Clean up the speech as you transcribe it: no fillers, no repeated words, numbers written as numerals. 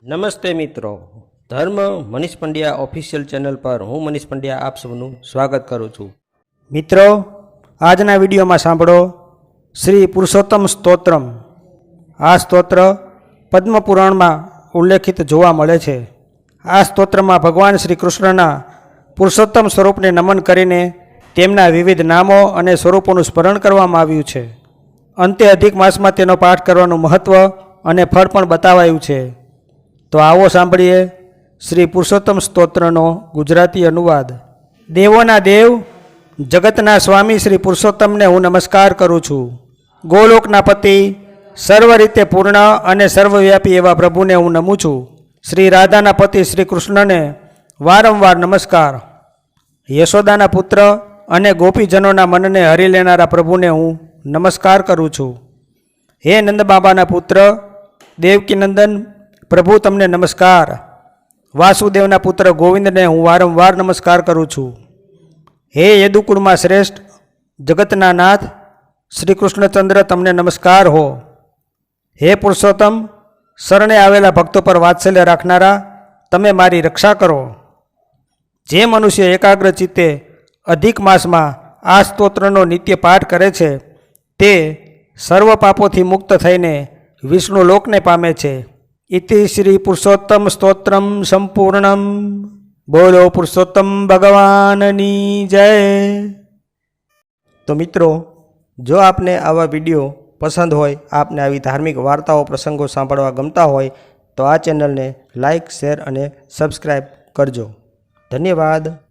નમસ્તે મિત્રો, ધર્મ મનીષ પંડ્યા ઓફિશિયલ ચેનલ પર હું મનીષ પંડ્યા આપ સૌનું સ્વાગત કરું છું. મિત્રો, આજના વિડીયોમાં સાંભળો શ્રી પુરુષોત્તમ સ્તોત્રમ. આ સ્તોત્ર પદ્મપુરાણમાં ઉલ્લેખિત જોવા મળે છે. આ સ્તોત્રમાં ભગવાન શ્રી કૃષ્ણના પુરુષોત્તમ સ્વરૂપને નમન કરીને તેમના વિવિધ નામો અને સ્વરૂપોનું સ્મરણ કરવામાં આવ્યું છે. અંતે અધિક માસમાં તેનો પાઠ કરવાનું મહત્ત્વ અને ફળ પણ બતાવાયું છે. તો આવો સાંભળીએ શ્રી પુરુષોત્તમ સ્તોત્રનો ગુજરાતી અનુવાદ. દેવોના દેવ, જગતના સ્વામી શ્રી પુરુષોત્તમને હું નમસ્કાર કરું છું. ગોલોકના પતિ, સર્વ રીતે પૂર્ણ અને સર્વવ્યાપી એવા પ્રભુને હું નમું છું. શ્રી રાધાના પતિ શ્રી કૃષ્ણને વારંવાર નમસ્કાર. યશોદાના પુત્ર અને ગોપીજનોના મનને હરી લેનારા પ્રભુને હું નમસ્કાર કરું છું. હે નંદ બાબાના પુત્ર દેવકીનંદન પ્રભુ, તમને નમસ્કાર. વાસુદેવના પુત્ર ગોવિંદને હું વારંવાર નમસ્કાર કરું છું. હે યદુકુળમાં શ્રેષ્ઠ જગતના નાથ શ્રી કૃષ્ણચંદ્ર, તમને નમસ્કાર હો. હે પુરુષોત્તમ, શરણે આવેલા ભક્તો પર વાત્સલ્ય રાખનારા, તમે મારી રક્ષા કરો. જે મનુષ્ય એકાગ્ર ચિત્તે અધિક માસમાં આ સ્તોત્રનો નિત્ય પાઠ કરે છે તે સર્વ પાપોથી મુક્ત થઈને વિષ્ણુ લોકને પામે છે. ઇતિ શ્રી પુરુષોત્તમ સ્તોત્રમ સંપૂર્ણમ. બોલો પુરુષોત્તમ ભગવાનની જય. તો મિત્રો, જો આપને આવા વિડીયો પસંદ હોય, આપને આવી ધાર્મિક વાર્તાઓ પ્રસંગો સાંભળવા ગમતા હોય તો આ ચેનલને લાઇક, શેર અને સબસ્ક્રાઈબ કરજો. ધન્યવાદ.